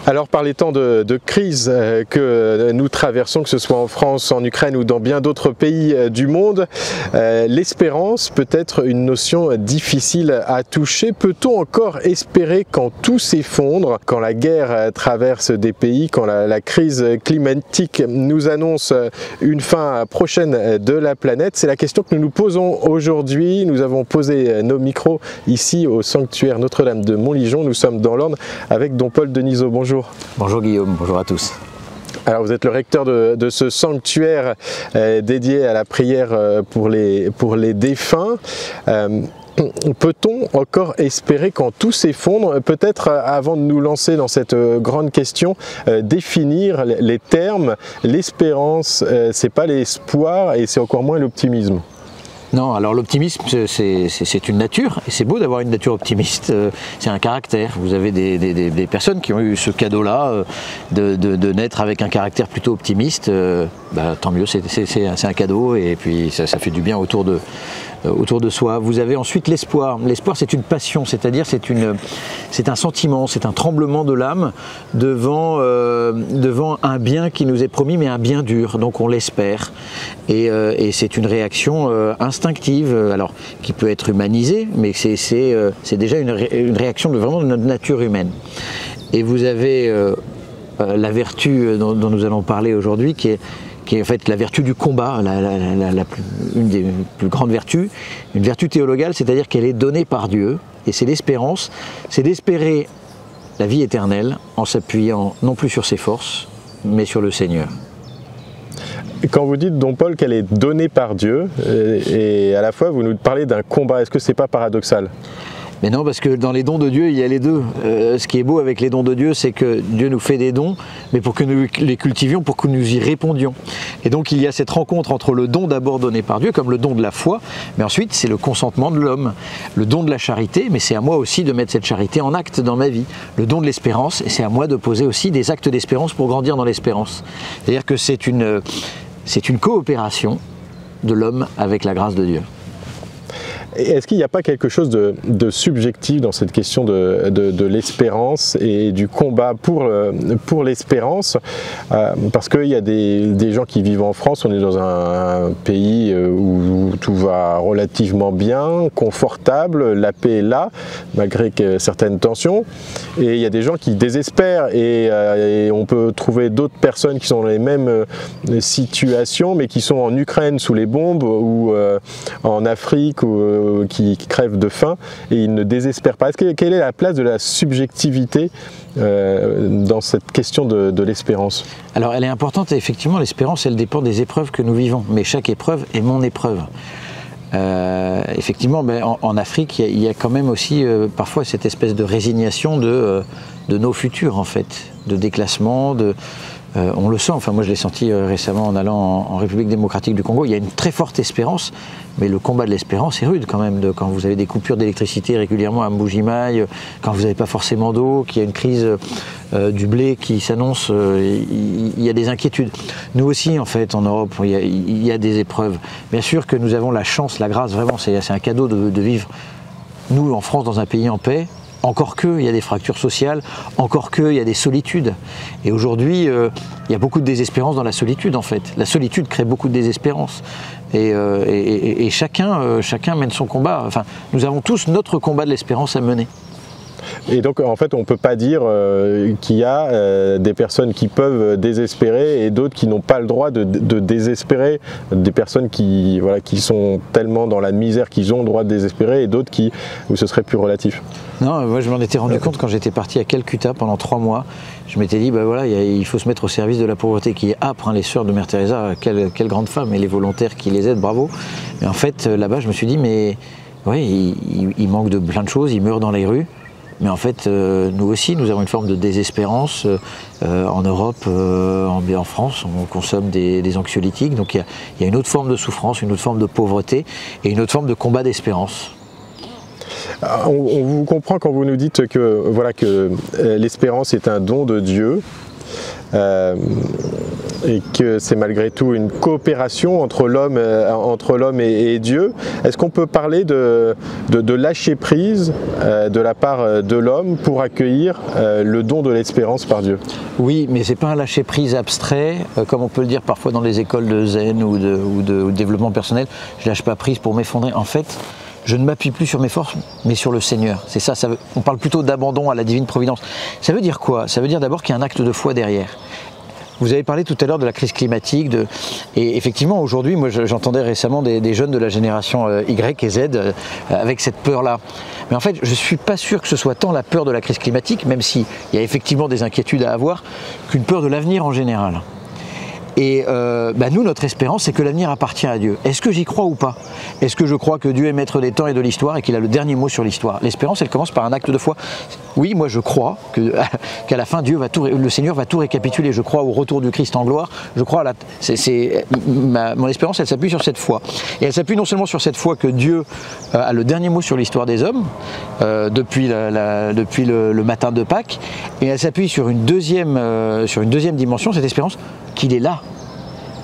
Alors par les temps de crise que nous traversons, que ce soit en France, en Ukraine ou dans bien d'autres pays du monde, l'espérance peut être une notion difficile à toucher. Peut-on encore espérer quand tout s'effondre, quand la guerre traverse des pays, quand la crise climatique nous annonce une fin prochaine de la planète? C'est la question que nous nous posons aujourd'hui. Nous avons posé nos micros ici au sanctuaire Notre-Dame de Montligeon. Nous sommes dans l'Orne avec Don Paul Denisot. Bonjour. Bonjour Guillaume, bonjour à tous. Alors vous êtes le recteur de ce sanctuaire dédié à la prière pour les défunts. Peut-on encore espérer quand tout s'effondre? Peut-être avant de nous lancer dans cette grande question, définir les termes. L'espérance, c'est pas l'espoir et c'est encore moins l'optimisme. Non, alors l'optimisme c'est une nature et c'est beau d'avoir une nature optimiste, c'est un caractère. Vous avez des personnes qui ont eu ce cadeau-là de naître avec un caractère plutôt optimiste, tant mieux, c'est un cadeau et puis ça fait du bien autour de soi. Vous avez ensuite l'espoir. L'espoir c'est une passion, c'est-à-dire c'est un sentiment, c'est un tremblement de l'âme devant un bien qui nous est promis mais un bien dur, donc on l'espère et c'est une réaction instinctive, alors qui peut être humanisée mais c'est déjà une réaction vraiment de notre nature humaine. Et vous avez la vertu dont nous allons parler aujourd'hui qui est en fait la vertu du combat, une des plus grandes vertus, une vertu théologale, c'est-à-dire qu'elle est donnée par Dieu, et c'est l'espérance, c'est d'espérer la vie éternelle en s'appuyant non plus sur ses forces, mais sur le Seigneur. Quand vous dites, Don Paul, qu'elle est donnée par Dieu, et à la fois vous nous parlez d'un combat, est-ce que c'est pas paradoxal ? Mais non, parce que dans les dons de Dieu, il y a les deux. Ce qui est beau avec les dons de Dieu, c'est que Dieu nous fait des dons, mais pour que nous les cultivions, pour que nous y répondions. Et donc il y a cette rencontre entre le don d'abord donné par Dieu, comme le don de la foi, mais ensuite c'est le consentement de l'homme. Le don de la charité, mais c'est à moi aussi de mettre cette charité en acte dans ma vie. Le don de l'espérance, et c'est à moi de poser aussi des actes d'espérance pour grandir dans l'espérance. C'est-à-dire que c'est une coopération de l'homme avec la grâce de Dieu. Est-ce qu'il n'y a pas quelque chose de subjectif dans cette question de l'espérance et du combat pour l'espérance? Parce qu'il y a des gens qui vivent en France, on est dans un pays où tout va relativement bien, confortable, la paix est là, malgré certaines tensions. Et il y a des gens qui désespèrent et on peut trouver d'autres personnes qui sont dans les mêmes situations, mais qui sont en Ukraine sous les bombes ou en Afrique ou qui crèvent de faim et ils ne désespèrent pas. Quelle est la place de la subjectivité dans cette question de l'espérance? Alors elle est importante et effectivement l'espérance elle dépend des épreuves que nous vivons, mais chaque épreuve est mon épreuve. Effectivement en Afrique il y a quand même aussi parfois cette espèce de résignation de nos futurs en fait, de déclassement, on le sent, enfin moi je l'ai senti récemment en allant en République démocratique du Congo, il y a une très forte espérance, mais le combat de l'espérance est rude quand même, quand vous avez des coupures d'électricité régulièrement à Mbuji-Mayi, quand vous n'avez pas forcément d'eau, qu'il y a une crise du blé qui s'annonce, il y a des inquiétudes. Nous aussi en fait en Europe, il y a des épreuves. Bien sûr que nous avons la chance, la grâce, vraiment c'est un cadeau de vivre, nous en France dans un pays en paix. Encore qu'il y a des fractures sociales, encore qu'il y a des solitudes. Et aujourd'hui, il y a beaucoup de désespérance dans la solitude en fait. La solitude crée beaucoup de désespérance. Et chacun mène son combat. Enfin, nous avons tous notre combat de l'espérance à mener. Et donc en fait on ne peut pas dire qu'il y a des personnes qui peuvent désespérer et d'autres qui n'ont pas le droit de désespérer, des personnes qui sont tellement dans la misère qu'ils ont le droit de désespérer et d'autres où ce serait plus relatif. Non, moi je m'en étais rendu compte quand j'étais parti à Calcutta pendant 3 mois. Je m'étais dit, il faut se mettre au service de la pauvreté qui est âpre, hein, les sœurs de Mère Teresa, quelle grande femme, et les volontaires qui les aident, bravo. Mais en fait là-bas je me suis dit, mais oui, il manque de plein de choses, ils meurent dans les rues. Mais en fait, nous aussi, nous avons une forme de désespérance. En Europe, en France, on consomme des anxiolytiques. Donc il y a une autre forme de souffrance, une autre forme de pauvreté et une autre forme de combat d'espérance. On vous comprend quand vous nous dites que l'espérance est un don de Dieu. et que c'est malgré tout une coopération entre l'homme et Dieu. Est-ce qu'on peut parler de lâcher prise de la part de l'homme pour accueillir le don de l'espérance par Dieu? Oui, mais c'est pas un lâcher prise abstrait, comme on peut le dire parfois dans les écoles de zen ou de développement personnel. Je lâche pas prise pour m'effondrer. En fait, je ne m'appuie plus sur mes forces, mais sur le Seigneur. C'est ça, on parle plutôt d'abandon à la divine providence. Ça veut dire quoi? Ça veut dire d'abord qu'il y a un acte de foi derrière. Vous avez parlé tout à l'heure de la crise climatique, et effectivement aujourd'hui, moi j'entendais récemment des jeunes de la génération Y et Z avec cette peur-là. Mais en fait, je ne suis pas sûr que ce soit tant la peur de la crise climatique, même s'il y a effectivement des inquiétudes à avoir, qu'une peur de l'avenir en général. Et nous, notre espérance, c'est que l'avenir appartient à Dieu. Est-ce que j'y crois ou pas? Est-ce que je crois que Dieu est maître des temps et de l'histoire et qu'il a le dernier mot sur l'histoire? L'espérance, elle commence par un acte de foi. Oui, moi je crois qu'à la fin, le Seigneur va tout récapituler. Je crois au retour du Christ en gloire. Je crois mon espérance, elle s'appuie sur cette foi. Et elle s'appuie non seulement sur cette foi que Dieu a le dernier mot sur l'histoire des hommes, depuis le matin de Pâques, et elle s'appuie sur une deuxième dimension, cette espérance, qu'il est là,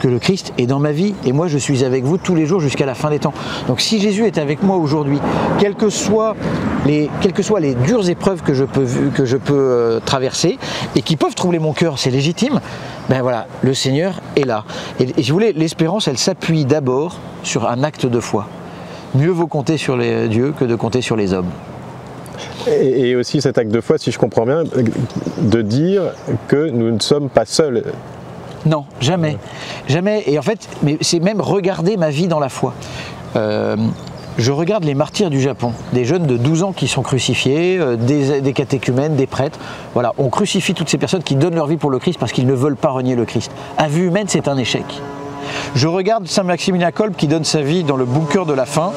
que le Christ est dans ma vie et moi je suis avec vous tous les jours jusqu'à la fin des temps. Donc si Jésus est avec moi aujourd'hui, quelles que soient les dures épreuves que je peux traverser et qui peuvent troubler mon cœur, c'est légitime, ben voilà, le Seigneur est là. Et si vous voulez, l'espérance, elle s'appuie d'abord sur un acte de foi. Mieux vaut compter sur Dieu que de compter sur les hommes. Et aussi cet acte de foi, si je comprends bien, de dire que nous ne sommes pas seuls. Non, jamais. Jamais. Et en fait, c'est même regarder ma vie dans la foi. Je regarde les martyrs du Japon, des jeunes de 12 ans qui sont crucifiés, des catéchumènes, des prêtres. Voilà, on crucifie toutes ces personnes qui donnent leur vie pour le Christ parce qu'ils ne veulent pas renier le Christ. À vue humaine, c'est un échec. Je regarde Saint Maximilien Kolbe qui donne sa vie dans le bunker de la faim.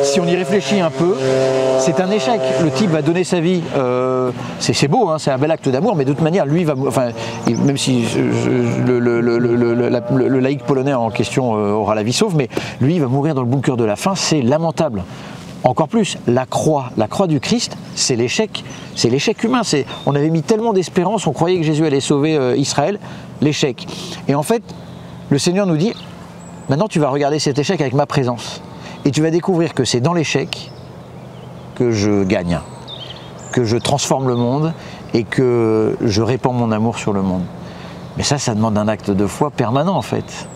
Si on y réfléchit un peu, c'est un échec. Le type va donner sa vie. C'est beau, hein, c'est un bel acte d'amour, mais de toute manière, lui va... Enfin, même si le laïc polonais en question aura la vie sauve, mais lui, il va mourir dans le bunker de la faim, c'est lamentable. Encore plus, la croix du Christ, c'est l'échec humain. On avait mis tellement d'espérance, on croyait que Jésus allait sauver Israël, l'échec. Et en fait, le Seigneur nous dit, maintenant tu vas regarder cet échec avec ma présence. Et tu vas découvrir que c'est dans l'échec que je gagne, que je transforme le monde et que je répands mon amour sur le monde. Mais ça demande un acte de foi permanent en fait.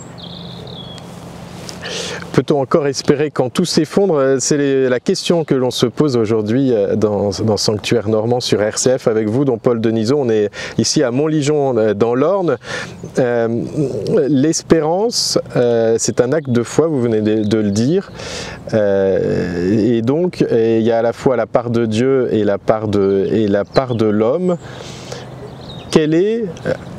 Peut-on encore espérer quand tout s'effondre? C'est la question que l'on se pose aujourd'hui dans Sanctuaire Normand sur RCF avec vous, dont Paul Denisot. On est ici à Montligeon dans l'Orne. L'espérance, c'est un acte de foi, vous venez de le dire. Et donc, il y a à la fois la part de Dieu et la part de l'homme. Quelle est...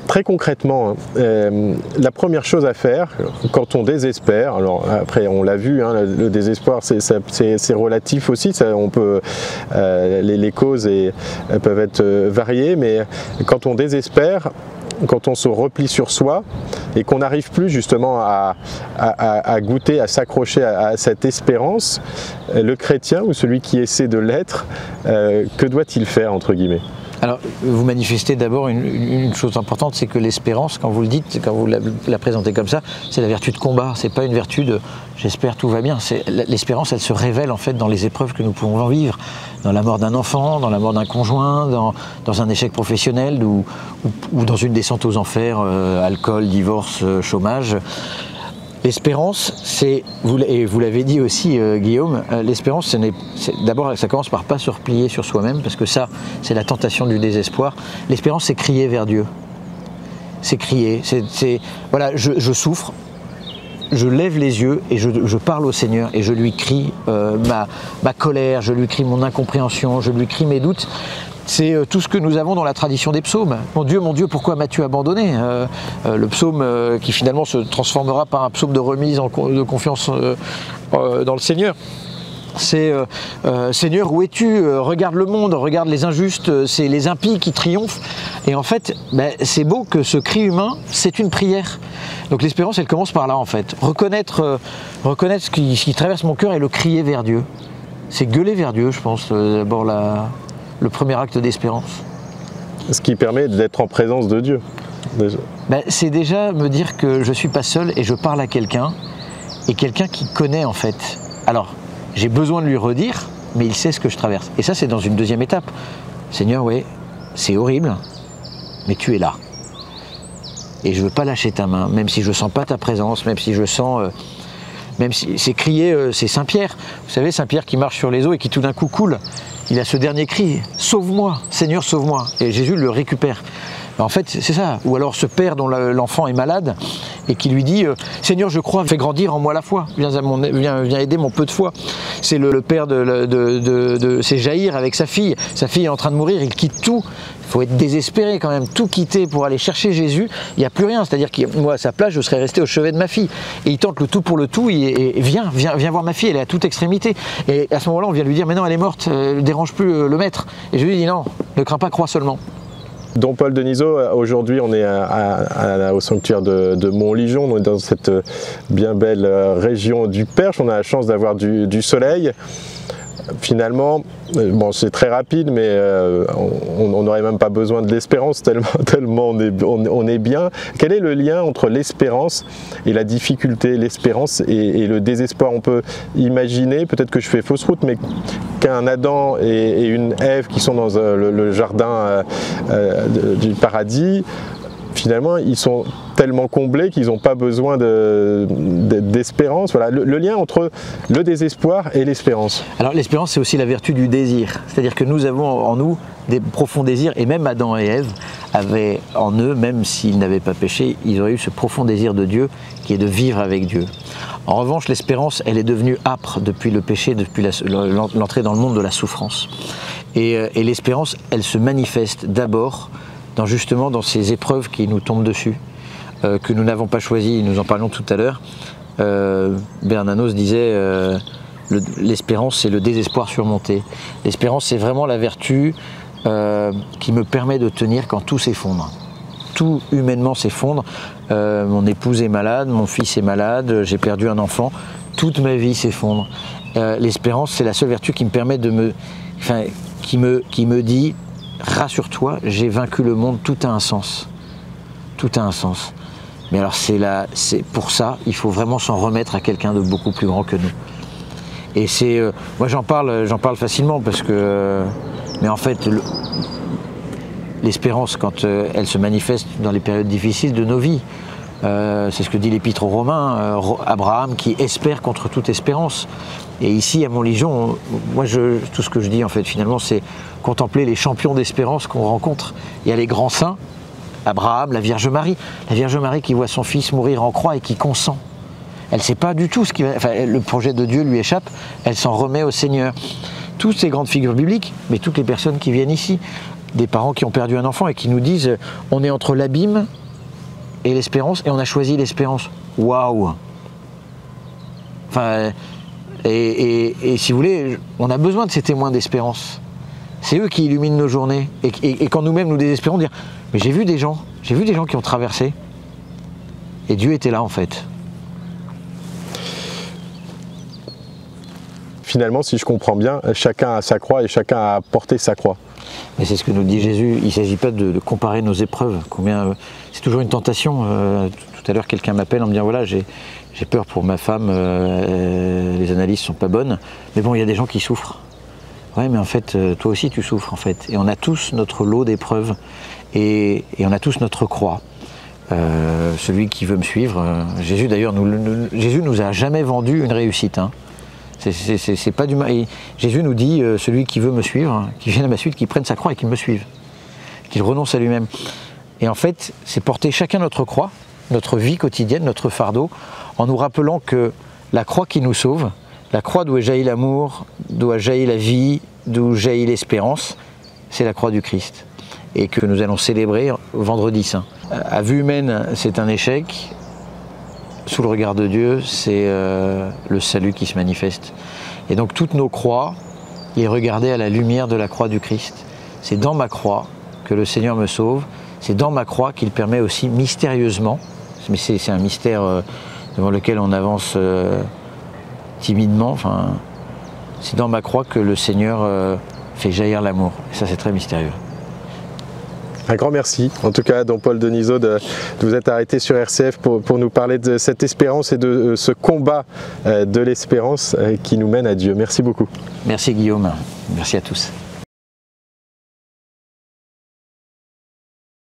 Très concrètement, la première chose à faire quand on désespère, alors après on l'a vu, hein, le désespoir c'est relatif aussi, les causes peuvent être variées, mais quand on désespère, quand on se replie sur soi et qu'on n'arrive plus justement à goûter, à s'accrocher à cette espérance, le chrétien ou celui qui essaie de l'être, que doit-il faire entre guillemets ? Alors, vous manifestez d'abord une chose importante, c'est que l'espérance, quand vous le dites, quand vous la présentez comme ça, c'est la vertu de combat, c'est pas une vertu de « j'espère tout va bien ». L'espérance, elle se révèle en fait dans les épreuves que nous pouvons vivre, dans la mort d'un enfant, dans la mort d'un conjoint, dans un échec professionnel ou dans une descente aux enfers, alcool, divorce, chômage. L'espérance, et vous l'avez dit aussi Guillaume, l'espérance, d'abord ça commence par pas se replier sur soi-même, parce que ça, c'est la tentation du désespoir. L'espérance, c'est crier vers Dieu. C'est crier, voilà, je souffre, je lève les yeux et je parle au Seigneur et je lui crie ma colère, je lui crie mon incompréhension, je lui crie mes doutes. C'est tout ce que nous avons dans la tradition des psaumes. Mon Dieu, pourquoi m'as-tu abandonné? Le psaume qui finalement se transformera par un psaume de remise de confiance dans le Seigneur. C'est Seigneur, où es-tu? Regarde le monde, regarde les injustes, c'est les impies qui triomphent. Et en fait, c'est beau que ce cri humain, c'est une prière. Donc l'espérance, elle commence par là en fait. Reconnaître ce qui traverse mon cœur et le crier vers Dieu. C'est gueuler vers Dieu, je pense, d'abord le premier acte d'espérance. Ce qui permet d'être en présence de Dieu. C'est déjà me dire que je ne suis pas seul et je parle à quelqu'un, et quelqu'un qui connaît en fait. Alors, j'ai besoin de lui redire, mais il sait ce que je traverse. Et ça, c'est dans une deuxième étape. Seigneur, oui, c'est horrible, mais tu es là. Et je ne veux pas lâcher ta main, même si je ne sens pas ta présence, même si je sens... même si c'est crier, c'est Saint Pierre. Vous savez, Saint Pierre qui marche sur les eaux et qui tout d'un coup coule. Il a ce dernier cri, sauve-moi, Seigneur, sauve-moi. Et Jésus le récupère. En fait, c'est ça. Ou alors ce père dont l'enfant est malade et qui lui dit Seigneur, je crois, fais grandir en moi la foi. Viens aider mon peu de foi. C'est le père c'est Jaïr avec sa fille. Sa fille est en train de mourir, il quitte tout. Il faut être désespéré quand même, tout quitter pour aller chercher Jésus. Il n'y a plus rien. C'est-à-dire que moi, à sa place, je serais resté au chevet de ma fille. Et il tente le tout pour le tout. Et viens voir ma fille, elle est à toute extrémité. Et à ce moment-là, on vient lui dire mais non, elle est morte, ne dérange plus le maître. Et je lui dis non, ne crains pas, crois seulement. Don Paul Denisot, aujourd'hui on est au sanctuaire de Montligeon, on est dans cette bien belle région du Perche, on a la chance d'avoir du soleil. Finalement, bon, c'est très rapide, mais on n'aurait même pas besoin de l'espérance tellement on est bien. Quel est le lien entre l'espérance et la difficulté, l'espérance et le désespoir? On peut imaginer, peut-être que je fais fausse route, mais qu'un Adam et une Ève qui sont dans le jardin du paradis, finalement, ils sont tellement comblés qu'ils n'ont pas besoin d'espérance. Voilà, le lien entre le désespoir et l'espérance. Alors l'espérance, c'est aussi la vertu du désir. C'est-à-dire que nous avons en nous des profonds désirs, et même Adam et Ève avaient en eux, même s'ils n'avaient pas péché, ils auraient eu ce profond désir de Dieu, qui est de vivre avec Dieu. En revanche, l'espérance, elle est devenue âpre depuis le péché, depuis l'entrée dans le monde de la souffrance. Et l'espérance, elle se manifeste d'abord justement dans ces épreuves qui nous tombent dessus, que nous n'avons pas choisies, nous en parlions tout à l'heure. Bernanos disait l'espérance, c'est le désespoir surmonté. L'espérance, c'est vraiment la vertu qui me permet de tenir quand tout s'effondre. Tout humainement s'effondre. Mon épouse est malade, mon fils est malade, j'ai perdu un enfant, toute ma vie s'effondre. L'espérance, c'est la seule vertu qui me permet qui me dit rassure-toi, j'ai vaincu le monde, tout a un sens. Tout a un sens. Mais alors c'est pour ça, il faut vraiment s'en remettre à quelqu'un de beaucoup plus grand que nous. Et moi j'en parle facilement parce que, mais en fait, l'espérance quand elle se manifeste dans les périodes difficiles de nos vies, c'est ce que dit l'Épître aux Romains, Abraham qui espère contre toute espérance. Et ici à Montligeon, moi tout ce que je dis en fait finalement c'est contempler les champions d'espérance qu'on rencontre. Il y a les grands saints, Abraham, la Vierge Marie qui voit son fils mourir en croix et qui consent. Elle ne sait pas du tout le projet de Dieu lui échappe, elle s'en remet au Seigneur. Toutes ces grandes figures bibliques, mais toutes les personnes qui viennent ici, des parents qui ont perdu un enfant et qui nous disent on est entre l'abîme et l'espérance et on a choisi l'espérance. Waouh! Et si vous voulez, on a besoin de ces témoins d'espérance. C'est eux qui illuminent nos journées. Et quand nous-mêmes nous désespérons, dire mais j'ai vu des gens qui ont traversé. Et Dieu était là en fait. Finalement, si je comprends bien, chacun a sa croix et chacun a porté sa croix. Mais c'est ce que nous dit Jésus, il ne s'agit pas de comparer nos épreuves. C'est toujours une tentation. Tout à l'heure, quelqu'un m'appelle en me disant voilà, j'ai peur pour ma femme, les analyses ne sont pas bonnes, mais bon, il y a des gens qui souffrent. Ouais, mais en fait, toi aussi tu souffres en fait. Et on a tous notre lot d'épreuves et on a tous notre croix. Celui qui veut me suivre, Jésus d'ailleurs, Jésus nous a jamais vendu une réussite. Hein. C'est pas du mal. Jésus nous dit celui qui veut me suivre, qui vienne à ma suite, qui prenne sa croix et qu'il me suive, qu'il renonce à lui-même. Et en fait, c'est porter chacun notre croix, notre vie quotidienne, notre fardeau, en nous rappelant que la croix qui nous sauve, la croix d'où jaillit l'amour, d'où jaillit la vie, d'où jaillit l'espérance, c'est la croix du Christ. Et que nous allons célébrer vendredi saint. À vue humaine, c'est un échec. Sous le regard de Dieu, c'est le salut qui se manifeste. Et donc toutes nos croix, les regarder à la lumière de la croix du Christ. C'est dans ma croix que le Seigneur me sauve. C'est dans ma croix qu'il permet aussi mystérieusement, mais c'est un mystère devant lequel on avance timidement, c'est dans ma croix que le Seigneur fait jaillir l'amour. Et ça, c'est très mystérieux. Un grand merci, en tout cas, Don Paul Denisot, de vous être arrêté sur RCF pour nous parler de cette espérance et de ce combat de l'espérance qui nous mène à Dieu. Merci beaucoup. Merci Guillaume, merci à tous.